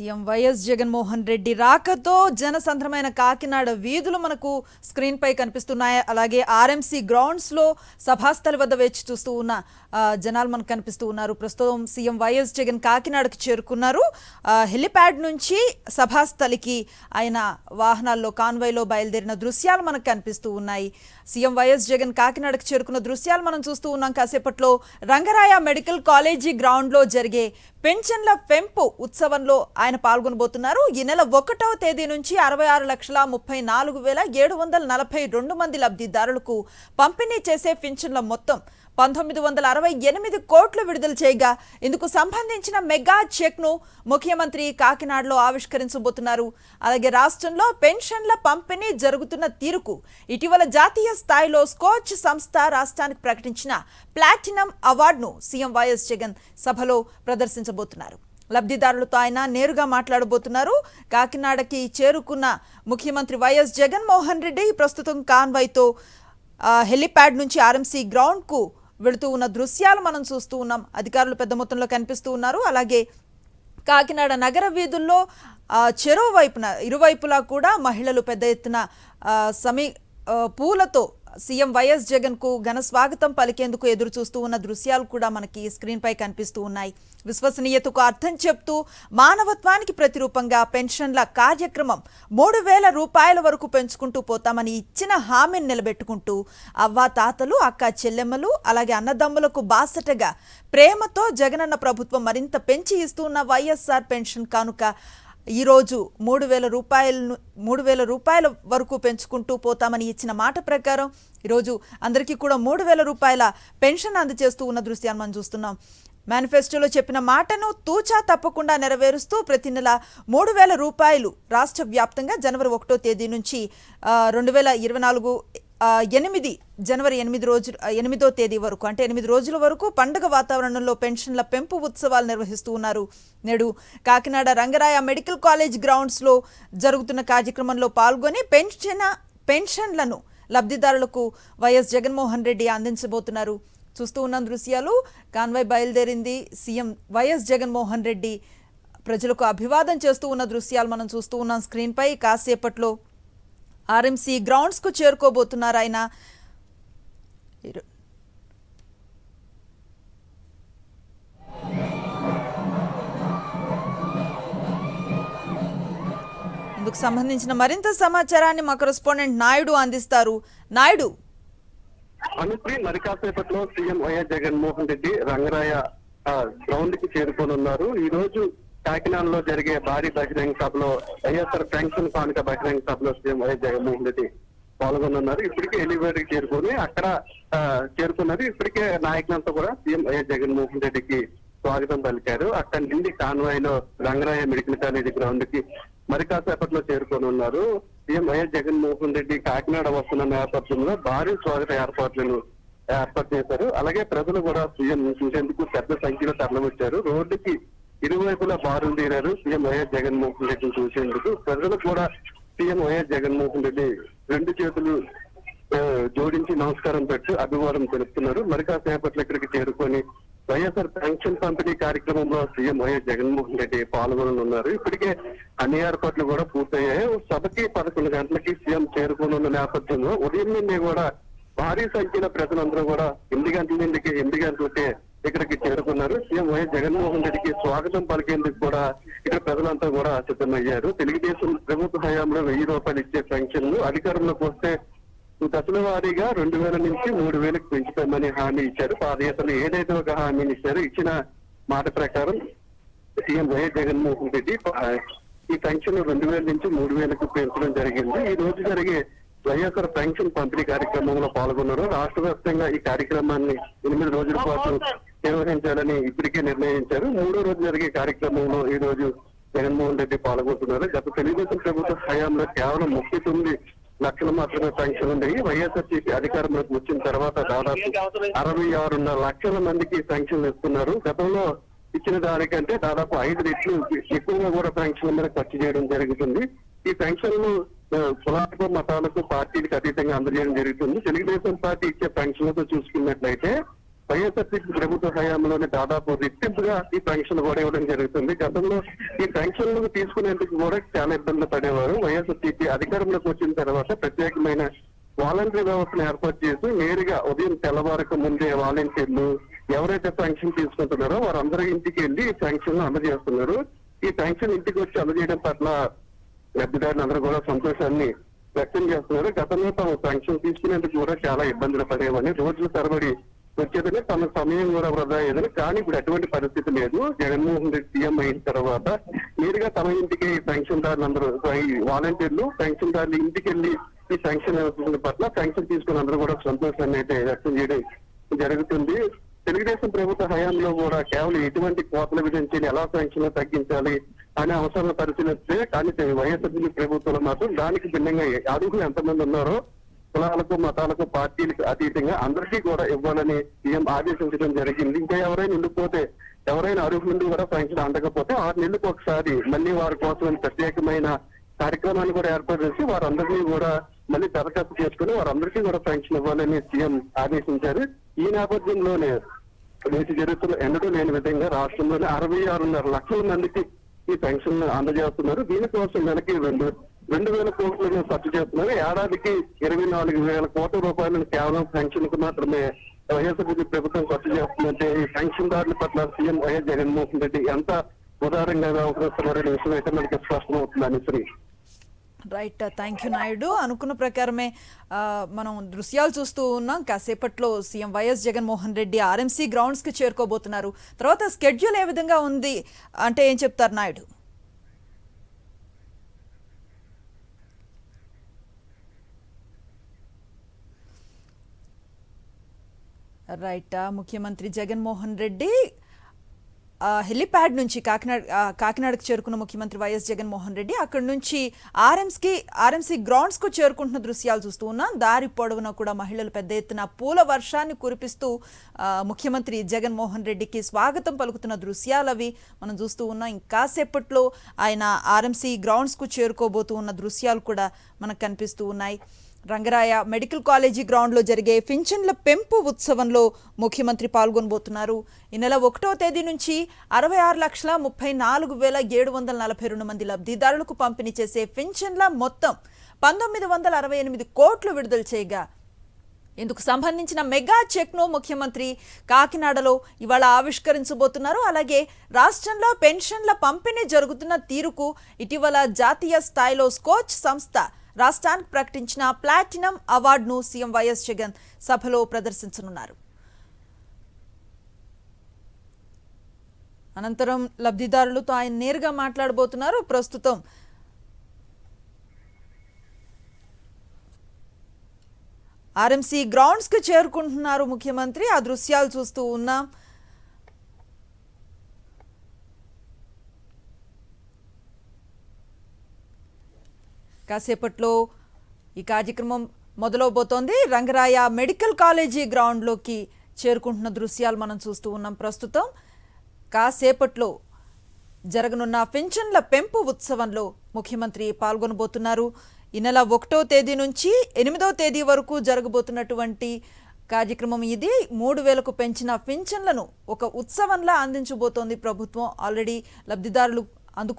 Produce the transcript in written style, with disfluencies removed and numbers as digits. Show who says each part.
Speaker 1: CM YS Jaganmohan Reddy రాకతో జనసంద్రమైన కాకినాడ వీధులు మనకు స్క్రీన్ పై కనిపిస్తున్నాయి. అలాగే ఆర్ఎంసీ గ్రౌండ్స్ లో సభాస్థలి వద్ద వేచి చూస్తూ ఉన్న జనాలు మనకు కనిపిస్తూ ఉన్నారు. ప్రస్తుతం సీఎం వైఎస్ జగన్ కాకినాడకు చేరుకున్నారు. హెలిప్యాడ్ నుంచి సభాస్థలికి ఆయన వాహనాల్లో కాన్వాయ్లో బయలుదేరిన దృశ్యాలు మనకు కనిపిస్తూ ఉన్నాయి. సీఎం వైఎస్ జగన్ కాకినాడకు చేరుకున్న దృశ్యాలు మనం చూస్తూ ఉన్నాం. కాసేపట్లో రంగరాయ మెడికల్ కాలేజీ గ్రౌండ్ లో జరిగే పెన్షన్ల పెంపు ఉత్సవంలో ఆయన పాల్గొనబోతున్నారు. ఈ నెల 1వ తేదీ నుంచి 66,34,742 మంది లబ్ధిదారులకు పంపిణీ చేసే పెన్షన్ల మొత్తం 1968 కోట్లు విడుదల చేయగా ఇందుకు సంబంధించిన మెగా చెక్ ను ముఖ్యమంత్రి కాకినాడలో ఆవిష్కరించబోతున్నారు. అలాగే రాష్ట్రంలో పెన్షన్ల పంపిణీ జరుగుతున్న తీరుకు ఇటీవల జాతీయ స్థాయిలో స్కోచ్ సంస్థ రాష్ట్రానికి ప్రకటించిన ప్లాటినం అవార్డును సీఎం వైఎస్ జగన్ సభలో ప్రదర్శించబోతున్నారు. లబ్ధిదారులతో ఆయన నేరుగా మాట్లాడబోతున్నారు. కాకినాడకి చేరుకున్న ముఖ్యమంత్రి వైఎస్ జగన్మోహన్ రెడ్డి ప్రస్తుతం కాన్వాయ్తో హెలిప్యాడ్ నుంచి ఆర్ఎంసీ గ్రౌండ్ కు వెళుతూ ఉన్న దృశ్యాలు మనం చూస్తూ ఉన్నాం. అధికారులు పెద్ద మొత్తంలో కనిపిస్తూ ఉన్నారు. అలాగే కాకినాడ నగర వీధుల్లో చెరువు వైపున ఇరువైపులా కూడా మహిళలు పెద్ద ఎత్తున పూలతో సీఎం వైఎస్ జగన్ కు ఘన స్వాగతం పలికేందుకు ఎదురు చూస్తూ ఉన్న దృశ్యాలు కూడా మనకి స్క్రీన్ పై కనిపిస్తూ ఉన్నాయి. విశ్వసనీయతకు అర్థం చెప్తూ మానవత్వానికి ప్రతిరూపంగా పెన్షన్ల కార్యక్రమం 3,000 రూపాయల వరకు పెంచుకుంటూ పోతామని ఇచ్చిన హామీని నిలబెట్టుకుంటూ అవ్వా తాతలు, అక్క చెల్లెమ్మలు, అలాగే అన్నదమ్ములకు బాసటగా ప్రేమతో జగనన్న ప్రభుత్వం మరింత పెంచి ఇస్తున్న వైఎస్ఆర్ పెన్షన్ కానుక ఈరోజు 3,000 రూపాయల వరకు పెంచుకుంటూ పోతామని ఇచ్చిన మాట ప్రకారం ఈరోజు అందరికీ కూడా 3,000 రూపాయల పెన్షన్ అందజేస్తూ ఉన్న దృశ్యాన్ని మనం చూస్తున్నాం. మేనిఫెస్టోలో చెప్పిన మాటను తూచా తప్పకుండా నెరవేరుస్తూ ప్రతి నెల 3,000 రూపాయలు రాష్ట్ర వ్యాప్తంగా జనవరి 1వ తేదీ నుంచి 2024 జనవరి 8వ తేదీ వరకు అంటే 8 రోజుల వరకు పండుగ వాతావరణంలో పెన్షన్ల పెంపు ఉత్సవాలు నిర్వహిస్తూ ఉన్నారు. నేడు Kakinada Rangaraya medical college grounds లో జరుగుతున్న కార్యక్రమంలో పాల్గొని పెన్షన్లను లబ్ధిదారులకు వైఎస్ జగన్మోహన్ రెడ్డి అందించబోతున్నారు. చూస్తూ ఉన్న దృశ్యాలు కాన్వాయ్ బయలుదేరింది. సీఎం వైఎస్ జగన్మోహన్ రెడ్డి ప్రజలకు అభివాదం చేస్తూ ఉన్న దృశ్యాలు మనం చూస్తూ ఉన్నాం స్క్రీన్ పై. కాసేపట్లో ఆర్ఎంసీ గ్రౌండ్స్ కు చేరుకోబోతున్నారు ఆయన. ఇందుకు సంబంధించిన మరింత సమాచారాన్ని మా కరెస్పాండెంట్ నాయుడు అందిస్తారు. నాయుడు,
Speaker 2: మరి కాసేపట్లో CM YS Jaganmohan Reddy Rangaraya ground కి చేరుకోనున్నారు. ఈ రోజు కాకినాడలో జరిగే భారీ బహిరంగ సభలో వైఎస్ఆర్ పెన్షన్ కానుక బహిరంగ సభలో సీఎం వైఎస్ జగన్మోహన్ రెడ్డి పాల్గొనున్నారు. ఇప్పటికే ఎలివేటర్ చేరుకొని అక్కడ చేరుకున్నారు. ఇప్పటికే నాయకులంతా కూడా సీఎం వైఎస్ జగన్మోహన్ రెడ్డికి స్వాగతం పలికారు. అక్కడి నుండి కాన్వాయ్ లో రంగరాయ మెడికల్ కాలేజీ గ్రౌండ్ కి మరి కాసేపట్లో చేరుకొని ఉన్నారు. సీఎం వైఎస్ జగన్మోహన్ రెడ్డి కాకినాడ వస్తున్న నేపథ్యంలో భారీ స్వాగత ఏర్పాటు చేశారు. అలాగే ప్రజలు కూడా సీఎం చూసేందుకు పెద్ద సంఖ్యలో తరలివచ్చారు. రోడ్డుకి ఇరువైపులా బారులు తీరారు సీఎం వైఎస్ జగన్మోహన్ రెడ్డిని చూసేందుకు. ప్రజలు కూడా సీఎం వైఎస్ జగన్మోహన్ రెడ్డి 2 చేతులు జోడించి నమస్కారం పెట్టి అభివాదం తెలుపుతున్నారు. మరి కాసేపట్లో ఇక్కడికి చేరుకొని వైఎస్ఆర్ పెన్షన్ పంపిణీ కార్యక్రమంలో సీఎం వైఎస్ జగన్మోహన్ రెడ్డి పాల్గొననున్నారు. ఇప్పటికే అన్ని ఏర్పాట్లు కూడా పూర్తయ్యాయి. సభకి 11 గంటలకి సీఎం చేరుకోనున్న నేపథ్యంలో ఉదయం నుండి కూడా భారీ సంఖ్యలో ప్రజలందరూ కూడా 8 గంటలకే ఇక్కడికి చేరుకున్నారు. సీఎం వైఎస్ జగన్మోహన్ రెడ్డికి స్వాగతం పలికేందుకు కూడా ఇక్కడ ప్రజలంతా కూడా సిద్ధమయ్యారు. తెలుగుదేశం ప్రభుత్వ హయాంలో 1,000 రూపాయలు ఇచ్చే పెన్షన్ అధికారంలోకి వస్తే దశల వారీగా 2,000 నుంచి 3,000కి పెంచుతామని హామీ ఇచ్చారు. పాదయాత్రలు ఏదైతే ఒక హామీని ఇచ్చారో ఇచ్చిన మాట ప్రకారం సీఎం వైఎస్ జగన్మోహన్ రెడ్డి ఈ పెన్షన్ 2,000 నుంచి 3,000కు పెంచడం జరిగింది. ఈ రోజు జరిగే వైఎస్ఆర్ పెన్షన్ పంపిణీ కార్యక్రమంలో పాల్గొన్నారు. రాష్ట్ర వ్యాప్తంగా ఈ కార్యక్రమాన్ని 8 రోజుల పాటు నిర్వహించాలని ఇప్పటికే నిర్ణయించారు. 3వ రోజు జరిగే కార్యక్రమంలో ఈ రోజు జగన్మోహన్ రెడ్డి పాల్గొంటున్నారు. గత తెలుగుదేశం ప్రభుత్వ హయాంలో కేవలం 39 లక్షలు మాత్రమే పెన్షన్ ఉండేవి. వైఎస్ఆర్సీపీ అధికారంలోకి వచ్చిన తర్వాత దాదాపు 66.5 లక్షల మందికి పెన్షన్లు ఇస్తున్నారు. గతంలో ఇచ్చిన దానికంటే దాదాపు 5 రెట్లు ఎక్కువగా కూడా పెన్షన్ల మీద ఖర్చు చేయడం జరుగుతుంది. ఈ పెన్షన్లు కులాలకు, మతాలకు, పార్టీలకు అతీతంగా అందజేయడం జరుగుతుంది. తెలుగుదేశం పార్టీ ఇచ్చే పెన్షన్లతో చూసుకున్నట్లయితే వైఎస్ఆర్సీపీ ప్రభుత్వ హయాంలోనే దాదాపు రెట్టింపుగా ఈ పెన్షన్ కూడా ఇవ్వడం జరుగుతుంది. గతంలో ఈ పెన్షన్లు తీసుకునేందుకు కూడా చాలా ఇబ్బందులు పడేవారు. వైఎస్ఆర్సీపీ అధికారంలోకి వచ్చిన తర్వాత ప్రత్యేకమైన వాలంటీర్ వ్యవస్థను ఏర్పాటు చేసి నేరుగా ఉదయం తెల్లవారక ముందే వాలంటీర్లు ఎవరైతే పెన్షన్ తీసుకుంటున్నారో వారందరి ఇంటికి వెళ్ళి ఈ పెన్షన్ అందజేస్తున్నారు. ఈ పెన్షన్ ఇంటికి వచ్చి అందజేయడం పట్ల లబ్ధిదారులు అందరూ కూడా సంతోషాన్ని వ్యక్తం చేస్తున్నారు. గతంలో తాము పెన్షన్ తీసుకునేందుకు కూడా చాలా ఇబ్బందులు పడేవని, రోజుల తరబడి వచ్చేదని, తమ సమయం కూడా వృధా అయ్యేదని. కానీ ఇప్పుడు అటువంటి పరిస్థితి లేదు. జగన్మోహన్ రెడ్డి సీఎం అయిన తర్వాత నేరుగా తమ ఇంటికి పెన్షన్ దారులు అందరూ, ఈ వాలంటీర్లు పెన్షన్ దారులు ఇంటికి వెళ్ళి ఈ పెన్షన్ పట్ల పెన్షన్ తీసుకుని అందరూ కూడా సంతోషాన్ని అయితే వ్యక్తం చేయడం జరుగుతుంది. తెలుగుదేశం ప్రభుత్వ హయాంలో కూడా కేవలం ఎటువంటి కోతలు విధించి ఎలా పెన్షన్ తగ్గించాలి అనే అవసరాలను పరిశీలిస్తే, కానీ వైఎస్ఆర్సీపీ ప్రభుత్వంలో మాత్రం దానికి భిన్నంగా అర్హులు ఎంతమంది ఉన్నారో కులాలకు, మతాలకు, పార్టీలకు అతీతంగా అందరికీ కూడా ఇవ్వాలని సీఎం ఆదేశించడం జరిగింది. ఇంకా ఎవరైనా ఉండిపోతే, ఎవరైనా అర్హుల నుండి కూడా పెన్షన్ అందకపోతే 6 నెలలకు ఒకసారి మళ్ళీ వారి కోసం ప్రత్యేకమైన కార్యక్రమాన్ని కూడా ఏర్పాటు చేసి వారందరినీ కూడా మళ్ళీ దరఖాస్తు చేసుకుని వారందరికీ కూడా పెన్షన్ ఇవ్వాలని సీఎం ఆదేశించారు. ఈ నేపథ్యంలోనే నేటి చరిత్రలో ఎన్నడూ లేని విధంగా రాష్ట్రంలోనే 66.5 లక్షల మందికి ఈ పెన్షన్ అందజేస్తున్నారు. దీనికోసం నెలకి 2,000 కోట్లను ఖర్చు చేస్తున్నారు. ఏడాదికి 24,000 కోట్ల రూపాయలను కేవలం పెన్షన్ కు మాత్రమే వైఎస్ఆర్సీపీ ప్రభుత్వం ఖర్చు చేస్తుందంటే ఈ పెన్షన్ దారుల పట్ల సీఎం వైఎస్ జగన్మోహన్ రెడ్డి ఎంత ఉదారంగా వ్యవహరిస్తున్నారనే విషయం అయితే మనకి స్పష్టమవుతుంది Anushree.
Speaker 1: Right, thank you Naidu. అనుకున్న ప్రకారమే మనం దృశ్యాలు చూస్తూ ఉన్నాం. కాసేపట్లో CM YS Jaganmohan Reddy RMC గ్రౌండ్స్కి చేరుకోబోతున్నారు. తర్వాత స్కెడ్యూల్ ఏ విధంగా ఉంది అంటే ఏం చెప్తారు నాయుడు? రైట్, ముఖ్యమంత్రి జగన్మోహన్ రెడ్డి హెలిప్యాడ్ నుంచి కాకినాడకు చేరుకున్న ముఖ్యమంత్రి వైఎస్ జగన్మోహన్ రెడ్డి అక్కడి నుంచి ఆర్ఎంసీ గ్రౌండ్స్కు చేరుకుంటున్న దృశ్యాలు చూస్తూ ఉన్నాం. దారి పొడవున కూడా మహిళలు పెద్ద ఎత్తున పూల వర్షాన్ని కురిపిస్తూ ముఖ్యమంత్రి జగన్మోహన్ రెడ్డికి స్వాగతం పలుకుతున్న దృశ్యాలు అవి మనం చూస్తూ ఉన్నాం. ఇంకాసేపట్లో ఆయన ఆర్ఎంసీ గ్రౌండ్స్కు చేరుకోబోతూ ఉన్న దృశ్యాలు కూడా మనకు కనిపిస్తూ ఉన్నాయి. రంగరాయ మెడికల్ కాలేజీ గ్రౌండ్లో జరిగే పింఛన్ల పెంపు ఉత్సవంలో ముఖ్యమంత్రి పాల్గొనబోతున్నారు. ఈ నెల 1వ తేదీ నుంచి 66,34,742 మంది లబ్ధిదారులకు పంపిణీ చేసే పింఛన్ల మొత్తం 1,968 కోట్లు విడుదల చేయగా ఇందుకు సంబంధించిన మెగా చెక్ను ముఖ్యమంత్రి కాకినాడలో ఇవాళ ఆవిష్కరించబోతున్నారు. అలాగే రాష్ట్రంలో పెన్షన్ల పంపిణీ జరుగుతున్న తీరుకు ఇటీవల జాతీయ స్థాయిలో స్కోచ్ సంస్థ రాష్ట్రానికి ప్రకటించిన ప్లాటినం అవార్డును సీఎం వైఎస్ జగన్ సభలో ప్రదర్శించనున్నారు. అనంతరం లబ్ధిదారులతో ఆయన నేరుగా మాట్లాడబోతున్నారు. ప్రస్తుతం ఆర్ఎంసీ గ్రౌండ్స్ కు చేరుకుంటున్నారు ముఖ్యమంత్రి. ఆ దృశ్యాలు చూస్తూ ఉన్నాం. కాసేపట్లో ఈ కార్యక్రమం మొదలవబోతోంది. రంగరాయ మెడికల్ కాలేజీ గ్రౌండ్లోకి చేరుకుంటున్న దృశ్యాలు మనం చూస్తూ ఉన్నాం. ప్రస్తుతం కాసేపట్లో జరగనున్న పింఛన్ల పెంపు ఉత్సవంలో ముఖ్యమంత్రి పాల్గొనబోతున్నారు. ఈ నెల 1వ తేదీ నుంచి 8వ తేదీ వరకు జరగబోతున్నటువంటి కార్యక్రమం ఇది. 3,000కు పెంచిన పింఛన్లను ఒక ఉత్సవంలా అందించబోతోంది ప్రభుత్వం. ఆల్రెడీ లబ్ధిదారులు అందుకు